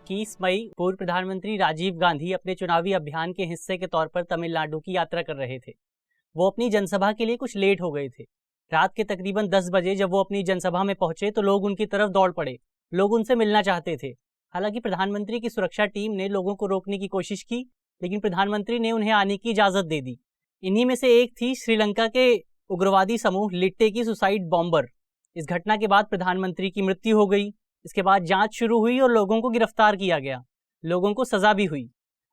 21 मई पूर्व प्रधानमंत्री राजीव गांधी अपने चुनावी अभियान के हिस्से के तौर पर तमिलनाडु की यात्रा कर रहे थे। वो अपनी जनसभा के लिए कुछ लेट हो गए थे। रात के तकरीबन 10 बजे जब वो अपनी जनसभा में पहुंचे तो लोग उनकी तरफ दौड़ पड़े। लोग उनसे मिलना चाहते थे। हालांकि प्रधानमंत्री की सुरक्षा टीम ने लोगों को रोकने की कोशिश की, लेकिन प्रधानमंत्री ने उन्हें आने की इजाजत दे दी। इन्हीं में से एक थी श्रीलंका के उग्रवादी समूह लिट्टे की सुसाइड बॉम्बर। इस घटना के बाद प्रधानमंत्री की मृत्यु हो गई। इसके बाद जांच शुरू हुई और लोगों को गिरफ्तार किया गया। लोगों को सजा भी हुई।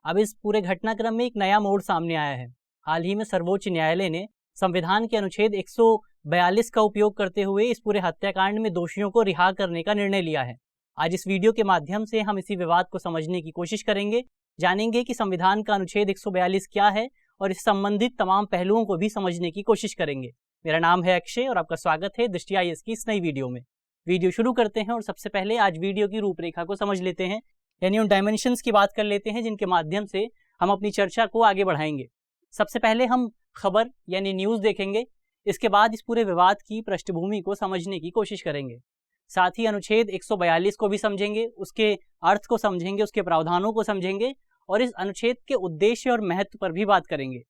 अब इस पूरे घटनाक्रम में एक नया मोड़ सामने आया है। हाल ही में सर्वोच्च न्यायालय ने संविधान के अनुच्छेद 142 का उपयोग करते हुए इस पूरे हत्याकांड में दोषियों को रिहा करने का निर्णय लिया है। आज इस वीडियो के माध्यम से हम इसी विवाद को समझने की कोशिश करेंगे, जानेंगे कि संविधान का अनुच्छेद 142 क्या है और इस संबंधित तमाम पहलुओं को भी समझने की कोशिश करेंगे। मेरा नाम है अक्षय और आपका स्वागत है दृष्टि IAS की इस नई वीडियो में। वीडियो शुरू करते हैं और सबसे पहले आज वीडियो की रूपरेखा को समझ लेते हैं, यानी उन डायमेंशंस की बात कर लेते हैं जिनके माध्यम से हम अपनी चर्चा को आगे बढ़ाएंगे। सबसे पहले हम खबर यानी न्यूज़ देखेंगे। इसके बाद इस पूरे विवाद की पृष्ठभूमि को समझने की कोशिश करेंगे। साथ ही अनुच्छेद 142 को भी समझेंगे, उसके अर्थ को समझेंगे, उसके प्रावधानों को समझेंगे और इस अनुच्छेद के उद्देश्य और महत्व पर भी बात करेंगे।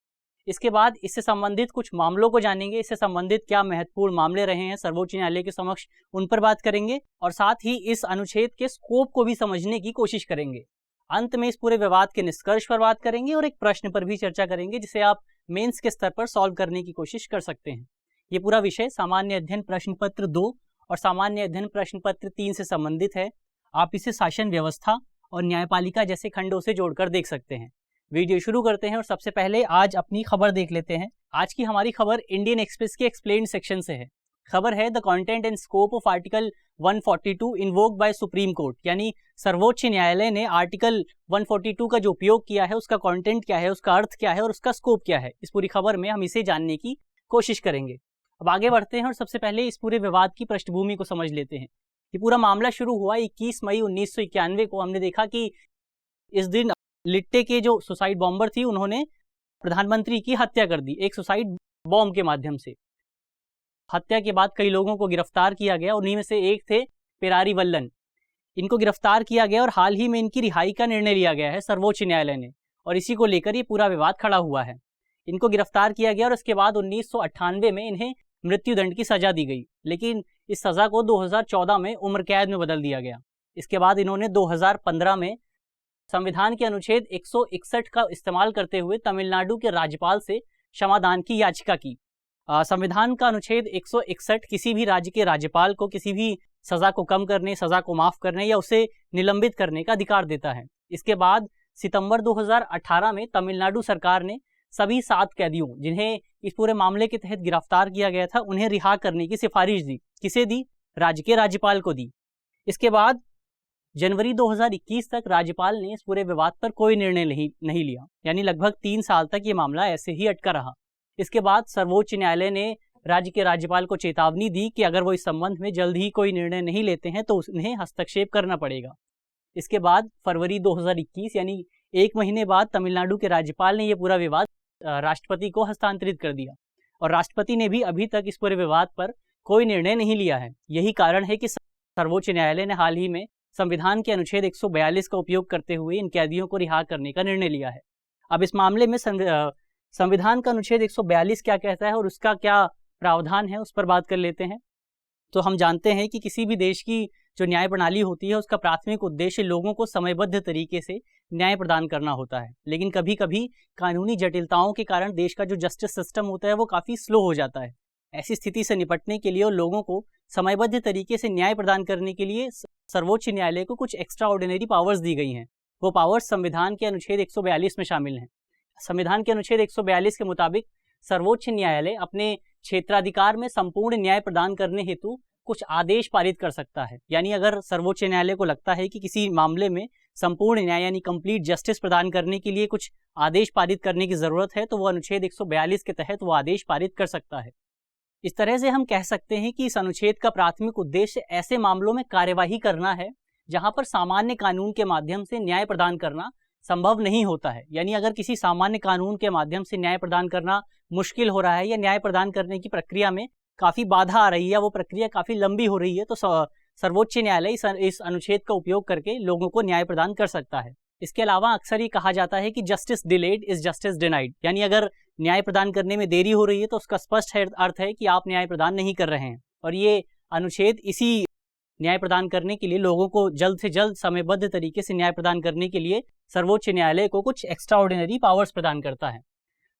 इसके बाद इससे संबंधित कुछ मामलों को जानेंगे। इससे संबंधित क्या महत्वपूर्ण मामले रहे हैं सर्वोच्च न्यायालय के समक्ष, उन पर बात करेंगे और साथ ही इस अनुच्छेद के स्कोप को भी समझने की कोशिश करेंगे। अंत में इस पूरे विवाद के निष्कर्ष पर बात करेंगे और एक प्रश्न पर भी चर्चा करेंगे जिसे आप मेंस के स्तर पर सॉल्व करने की कोशिश कर सकते हैं। ये पूरा विषय सामान्य अध्ययन प्रश्न पत्र 2 और सामान्य अध्ययन प्रश्न पत्र 3 से संबंधित है। आप इसे शासन व्यवस्था और न्यायपालिका जैसे खंडों से जोड़कर देख सकते हैं। वीडियो शुरू करते हैं और सबसे पहले आज अपनी खबर देख लेते हैं। आज की हमारी खबर इंडियन एक्सप्रेस के एक्सप्लेन्ड सेक्शन से है। खबर है the content and scope of article 142 invoked by Supreme Court, यानी सर्वोच्च न्यायालय ने आर्टिकल 142 का जो उपयोग किया है उसका कंटेंट क्या है, उसका अर्थ क्या है और उसका स्कोप क्या है। इस पूरी खबर में हम इसे जानने की कोशिश करेंगे। अब आगे बढ़ते हैं और सबसे पहले इस पूरे विवाद की पृष्ठभूमि को समझ लेते हैं। ये पूरा मामला शुरू हुआ 21 मई 1991 को। हमने देखा कि इस दिन लिट्टे के जो सुसाइड बॉम्बर थी उन्होंने प्रधानमंत्री की हत्या कर दी एक सुसाइड बॉम्ब के माध्यम से। हत्या के बाद कई लोगों को गिरफ्तार किया गया। उन्हीं में से एक थे पेरारी वल्लन। इनको गिरफ्तार किया गया और हाल ही में इनकी रिहाई का निर्णय लिया गया है सर्वोच्च न्यायालय ने, और इसी को लेकर ये पूरा विवाद खड़ा हुआ है। इनको गिरफ्तार किया गया और उसके बाद 1998 में इन्हें मृत्युदंड की सजा दी गई, लेकिन इस सजा को 2014 में उम्र कैद में बदल दिया गया। इसके बाद इन्होंने 2015 में संविधान के अनुच्छेद 161 का इस्तेमाल करते हुए तमिलनाडु के राज्यपाल से क्षमादान की याचिका की। संविधान का अनुच्छेद 161 किसी भी राज्य के राज्यपाल को किसी भी सजा को कम करने, सजा को माफ करने या उसे निलंबित करने का अधिकार देता है। इसके बाद सितंबर 2018 में तमिलनाडु सरकार ने सभी 7 कैदियों जिन्हें इस पूरे मामले के तहत गिरफ्तार किया गया था उन्हें रिहा करने की सिफारिश दी। किसे दी? राज्य के राज्यपाल को दी। इसके बाद जनवरी 2021 तक राज्यपाल ने इस पूरे विवाद पर कोई निर्णय नहीं लिया, यानी लगभग 3 साल तक ये मामला ऐसे ही अटका रहा। इसके बाद सर्वोच्च न्यायालय ने राज्य के राज्यपाल को चेतावनी दी कि अगर वो इस संबंध में जल्द ही कोई निर्णय नहीं लेते हैं तो उन्हें हस्तक्षेप करना पड़ेगा। इसके बाद फरवरी 2021 यानी 1 महीने बाद तमिलनाडु के राज्यपाल ने यह पूरा विवाद राष्ट्रपति को हस्तांतरित कर दिया और राष्ट्रपति ने भी अभी तक इस पूरे विवाद पर कोई निर्णय नहीं लिया है। यही कारण है कि सर्वोच्च न्यायालय ने हाल ही में संविधान के अनुच्छेद 142 का उपयोग करते हुए इन कैदियों को रिहा करने का निर्णय लिया है। अब इस मामले में संविधान का अनुच्छेद 142 क्या कहता है और उसका क्या प्रावधान है उस पर बात कर लेते हैं। तो हम जानते हैं कि किसी भी देश की जो न्याय प्रणाली होती है उसका प्राथमिक उद्देश्य लोगों को समयबद्ध तरीके से न्याय प्रदान करना होता है, लेकिन कभी कभी कानूनी जटिलताओं के कारण देश का जो जस्टिस सिस्टम होता है वो काफ़ी स्लो हो जाता है। ऐसी स्थिति से निपटने के लिए और लोगों को समयबद्ध तरीके से न्याय प्रदान करने के लिए सर्वोच्च न्यायालय को कुछ एक्स्ट्रा ऑर्डिनरी पावर्स दी गई हैं। वो पावर्स संविधान के अनुच्छेद 142 में शामिल हैं। संविधान के अनुच्छेद 142 के मुताबिक सर्वोच्च न्यायालय अपने क्षेत्राधिकार में संपूर्ण न्याय प्रदान करने हेतु कुछ आदेश पारित कर सकता है। यानी अगर सर्वोच्च न्यायालय को लगता है कि किसी मामले में संपूर्ण न्याय यानी कंप्लीट जस्टिस प्रदान करने के लिए कुछ आदेश पारित करने की जरूरत है तो वो अनुच्छेद 142 के तहत वो आदेश पारित कर सकता है। इस तरह से हम कह सकते हैं कि इस अनुच्छेद का प्राथमिक उद्देश्य ऐसे मामलों में कार्यवाही करना है जहां पर सामान्य कानून के माध्यम से न्याय प्रदान करना संभव नहीं होता है। यानी अगर किसी सामान्य कानून के माध्यम से न्याय प्रदान करना मुश्किल हो रहा है या न्याय प्रदान करने की प्रक्रिया में काफ़ी बाधा आ रही है, वो प्रक्रिया काफ़ी लंबी हो रही है, तो सर्वोच्च न्यायालय इस अनुच्छेद का उपयोग करके लोगों को न्याय प्रदान कर सकता है। इसके अलावा अक्सर ये कहा जाता है कि justice delayed is justice denied, यानी अगर न्याय प्रदान करने में देरी हो रही है तो उसका स्पष्ट अर्थ है कि आप न्याय प्रदान नहीं कर रहे हैं। और ये अनुच्छेद इसी न्याय प्रदान करने के लिए, लोगों को जल्द से जल्द समयबद्ध तरीके से न्याय प्रदान करने के लिए सर्वोच्च न्यायालय को कुछ एक्स्ट्राऑर्डिनरी पावर्स प्रदान करता है।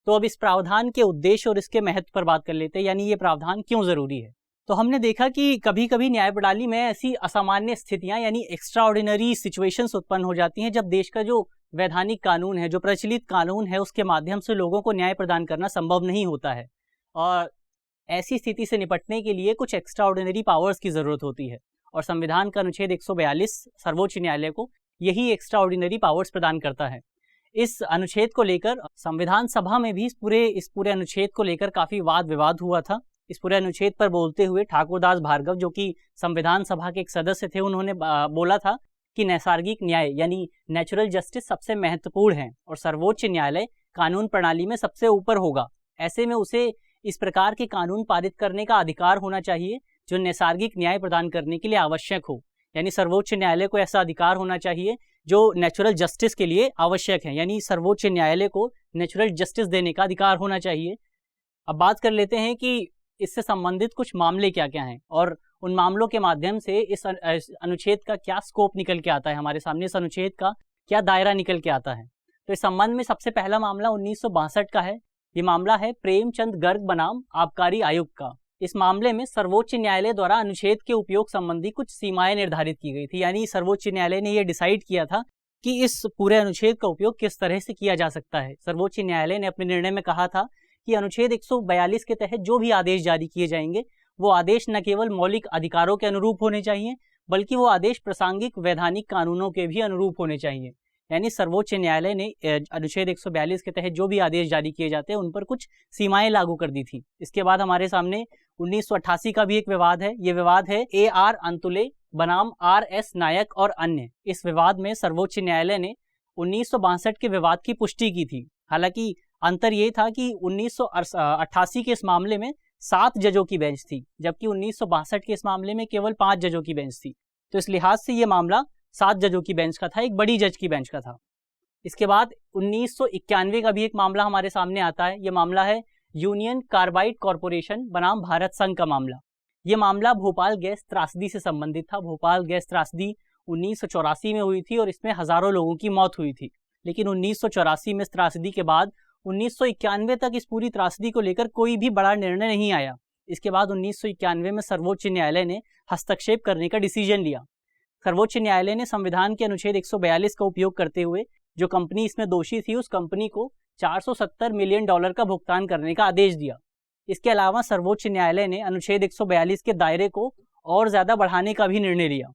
तो अब इस प्रावधान के उद्देश्य और इसके महत्व पर बात कर लेते हैं, यानी ये प्रावधान क्यों जरूरी है। तो हमने देखा कि कभी कभी न्याय प्रणाली में ऐसी असामान्य स्थितियां यानी एक्स्ट्राऑर्डिनरी सिचुएशंस उत्पन्न हो जाती हैं जब देश का जो वैधानिक कानून है, जो प्रचलित कानून है, उसके माध्यम से लोगों को न्याय प्रदान करना संभव नहीं होता है। और ऐसी स्थिति से निपटने के लिए कुछ एक्स्ट्राऑर्डिनरी पावर्स की जरूरत होती है और संविधान का अनुच्छेद 142 सर्वोच्च न्यायालय को यही एक्स्ट्राऑर्डिनरी पावर्स प्रदान करता है। इस अनुच्छेद को लेकर संविधान सभा में भी इस पूरे अनुच्छेद को लेकर काफी वाद विवाद हुआ था। इस पूरे अनुच्छेद पर बोलते हुए ठाकुरदास भार्गव, जो कि संविधान सभा के एक सदस्य थे, उन्होंने बोला था कि नैसर्गिक न्याय यानी नेचुरल जस्टिस सबसे महत्वपूर्ण है और सर्वोच्च न्यायालय कानून प्रणाली में सबसे ऊपर होगा। ऐसे में उसे इस प्रकार के कानून पारित करने का अधिकार होना चाहिए जो नैसर्गिक न्याय प्रदान करने के लिए आवश्यक हो, यानी सर्वोच्च न्यायालय को ऐसा अधिकार होना चाहिए जो नेचुरल जस्टिस के लिए आवश्यक है, यानी सर्वोच्च न्यायालय को नेचुरल जस्टिस देने का अधिकार होना चाहिए। अब बात कर लेते हैं कि इससे संबंधित कुछ मामले क्या क्या हैं और उन मामलों के माध्यम से इस अनुच्छेद का क्या स्कोप निकल के आता है, हमारे सामने इस अनुच्छेद का क्या दायरा निकल के आता है। तो इस संबंध में सबसे पहला मामला 1962 का है। ये मामला है प्रेमचंद गर्ग बनाम आबकारी आयुक्त का। इस मामले में सर्वोच्च न्यायालय द्वारा अनुच्छेद के उपयोग संबंधी कुछ सीमाएं निर्धारित की गई थी, यानी सर्वोच्च न्यायालय ने यह डिसाइड किया था कि इस पूरे अनुच्छेद का उपयोग किस तरह से किया जा सकता है। सर्वोच्च न्यायालय ने अपने निर्णय में कहा था कि अनुच्छेद 142 के तहत जो भी आदेश जारी किए जाएंगे वो आदेश न केवल मौलिक अधिकारों के अनुरूप होने चाहिए बल्कि वो आदेश प्रासंगिक वैधानिक कानूनों के भी अनुरूप होने चाहिए। यानी सर्वोच्च न्यायालय ने अनुच्छेद 142 के तहत जो भी आदेश जारी किए जाते हैं उन पर कुछ सीमाएं लागू कर दी थी। इसके बाद हमारे सामने 1988 का भी एक विवाद है। ये विवाद है AR अंतुले बनाम RS नायक और अन्य। इस विवाद में सर्वोच्च न्यायालय ने 1962 के विवाद की पुष्टि की थी। हालांकि अंतर ये था कि 1988 के इस मामले में 7 जजों की बेंच थी, जबकि 1962 के इस मामले में केवल 5 जजों की बेंच थी। तो इस लिहाज से ये मामला 7 जजों की बेंच का था, एक बड़ी जज की बेंच का था। इसके बाद 1991 का भी एक मामला हमारे सामने आता है। ये मामला है यूनियन कार्बाइड कॉरपोरेशन बनाम भारत संघ का मामला। ये मामला भोपाल गैस त्रासदी से संबंधित था। भोपाल गैस त्रासदी 1984 में हुई थी और इसमें हजारों लोगों की मौत हुई थी। लेकिन 1984 में इस त्रासदी के बाद 1991 तक इस पूरी त्रासदी को लेकर कोई भी बड़ा निर्णय नहीं आया। इसके बाद 1991 में सर्वोच्च न्यायालय ने हस्तक्षेप करने का डिसीजन लिया। सर्वोच्च न्यायालय ने संविधान के अनुच्छेद 142 का उपयोग करते हुए जो कंपनी इसमें दोषी थी उस कंपनी को $470 मिलियन का भुगतान करने का आदेश दिया। इसके अलावा सर्वोच्च न्यायालय ने अनुच्छेद 142 के दायरे को और ज्यादा बढ़ाने का भी निर्णय लिया।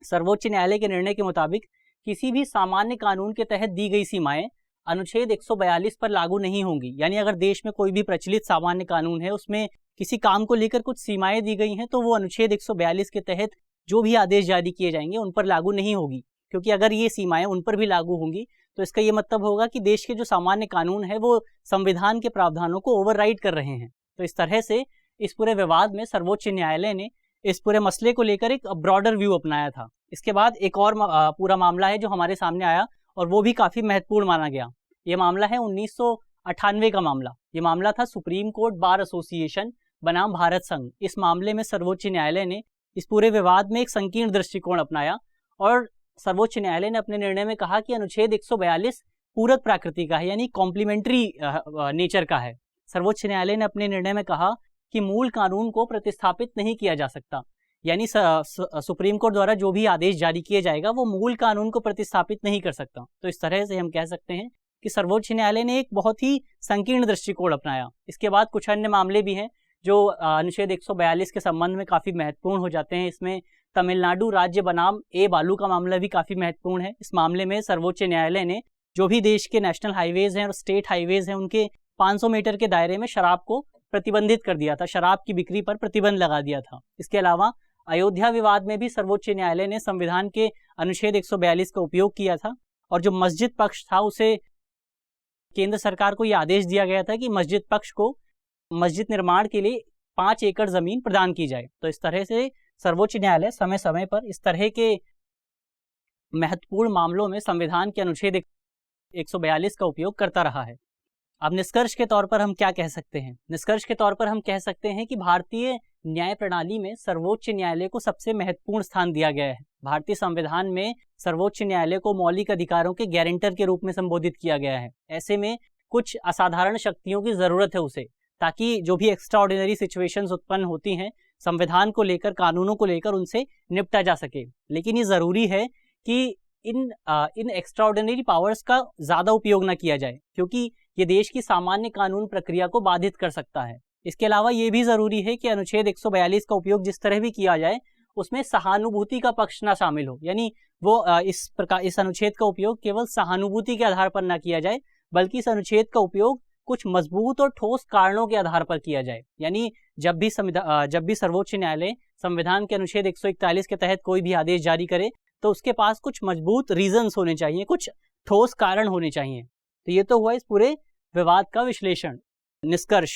सर्वोच्च न्यायालय के निर्णय के मुताबिक किसी भी सामान्य कानून के तहत दी गई सीमाएं अनुच्छेद 142 पर लागू नहीं होंगी। यानी अगर देश में कोई भी प्रचलित सामान्य कानून है, उसमें किसी काम को लेकर कुछ सीमाएं दी गई हैं, तो वो अनुच्छेद 142 के तहत जो भी आदेश जारी किए जाएंगे उन पर लागू नहीं होगी, क्योंकि अगर ये सीमाएं उन पर भी लागू होंगी तो इसका ये मतलब होगा कि देश के जो सामान्य कानून है वो संविधान के प्रावधानों को ओवरराइड कर रहे हैं। तो इस तरह से इस पूरे विवाद में सर्वोच्च न्यायालय ने इस पूरे मसले को लेकर एक ब्रॉडर व्यू अपनाया था। इसके बाद एक और पूरा मामला है जो हमारे सामने आया और वो भी काफी महत्वपूर्ण माना गया। ये मामला है 1998 का मामला। ये मामला था सुप्रीम कोर्ट बार एसोसिएशन बनाम भारत संघ। इस मामले में सर्वोच्च न्यायालय ने इस पूरे विवाद में एक संकीर्ण दृष्टिकोण अपनाया और सर्वोच्च न्यायालय ने अपने निर्णय में कहा कि अनुच्छेद 142 पूरक प्रकृति का है, यानी कॉम्प्लीमेंट्री नेचर का है। सर्वोच्च न्यायालय ने अपने निर्णय में कहा कि मूल कानून को प्रतिस्थापित नहीं किया जा सकता, यानी सुप्रीम कोर्ट द्वारा जो भी आदेश जारी किया जाएगा वो मूल कानून को प्रतिस्थापित नहीं कर सकता। तो इस तरह से हम कह सकते हैं कि सर्वोच्च न्यायालय ने एक बहुत ही संकीर्ण दृष्टिकोण अपनाया। इसके बाद कुछ अन्य मामले भी हैं जो अनुच्छेद 142 के संबंध में काफी महत्वपूर्ण हो जाते हैं। इसमें तमिलनाडु राज्य बनाम ए बालू का मामला भी काफी महत्वपूर्ण है। इस मामले में सर्वोच्च न्यायालय ने जो भी देश के नेशनल हाईवेज हैं और स्टेट हाईवेज हैं उनके 500 मीटर के दायरे में शराब को प्रतिबंधित कर दिया था, शराब की बिक्री पर प्रतिबंध लगा दिया था। इसके अलावा अयोध्या विवाद में भी सर्वोच्च न्यायालय ने संविधान के अनुच्छेद 142 का उपयोग किया था और जो मस्जिद पक्ष था उसे केंद्र सरकार को यह आदेश दिया गया था कि मस्जिद पक्ष को मस्जिद निर्माण के लिए 5 एकड़ जमीन प्रदान की जाए। तो इस तरह से सर्वोच्च न्यायालय समय समय पर इस तरह के महत्वपूर्ण मामलों में संविधान के अनुच्छेद 142 का उपयोग करता रहा है। अब निष्कर्ष के तौर पर हम क्या कह सकते हैं? निष्कर्ष के तौर पर हम कह सकते हैं कि भारतीय न्याय प्रणाली में सर्वोच्च न्यायालय को सबसे महत्वपूर्ण स्थान दिया गया है। भारतीय संविधान में सर्वोच्च न्यायालय को मौलिक अधिकारों के गारंटर के रूप में संबोधित किया गया है। ऐसे में कुछ असाधारण शक्तियों की जरूरत है उसे, ताकि जो भी एक्स्ट्रा ऑर्डिनरी सिचुएशंस उत्पन्न होती हैं संविधान को लेकर, कानूनों को लेकर, उनसे निपटा जा सके। लेकिन ये जरूरी है कि इन एक्स्ट्रा ऑर्डिनरी पावर्स का ज्यादा उपयोग ना किया जाए, क्योंकि ये देश की सामान्य कानून प्रक्रिया को बाधित कर सकता है। इसके अलावा ये भी जरूरी है कि अनुच्छेद 142 का उपयोग जिस तरह भी किया जाए उसमें सहानुभूति का पक्ष ना शामिल हो, यानी वो इस अनुच्छेद का उपयोग केवल सहानुभूति के आधार पर ना किया जाए, बल्कि इस अनुच्छेद का उपयोग कुछ मजबूत और ठोस कारणों के आधार पर किया जाए। यानी जब भी सर्वोच्च न्यायालय संविधान के अनुच्छेद 141 के तहत कोई भी आदेश जारी करे तो उसके पास कुछ मजबूत रीजंस होने चाहिए, कुछ ठोस कारण होने चाहिए। तो ये तो हुआ इस पूरे विवाद का विश्लेषण। निष्कर्ष।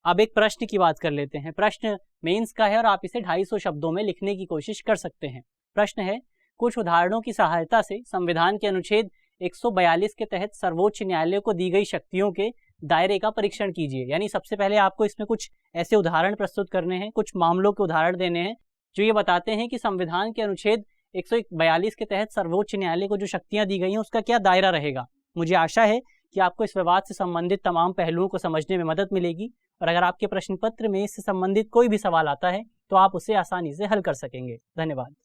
अब एक प्रश्न की बात कर लेते हैं। प्रश्न मेंस का है और आप इसे 250 शब्दों में लिखने की कोशिश कर सकते हैं। प्रश्न है, कुछ उदाहरणों की सहायता से संविधान के अनुच्छेद 142 के तहत सर्वोच्च न्यायालय को दी गई शक्तियों के दायरे का परीक्षण कीजिए। यानी सबसे पहले आपको इसमें कुछ ऐसे उदाहरण प्रस्तुत करने हैं, कुछ मामलों के उदाहरण देने हैं जो ये बताते हैं कि संविधान के अनुच्छेद 142 के तहत सर्वोच्च न्यायालय को जो शक्तियां दी गई हैं उसका क्या दायरा रहेगा। मुझे आशा है कि आपको इस विवाद से संबंधित तमाम पहलुओं को समझने में मदद मिलेगी, और अगर आपके प्रश्न पत्र में इससे संबंधित कोई भी सवाल आता है तो आप उसे आसानी से हल कर सकेंगे। धन्यवाद।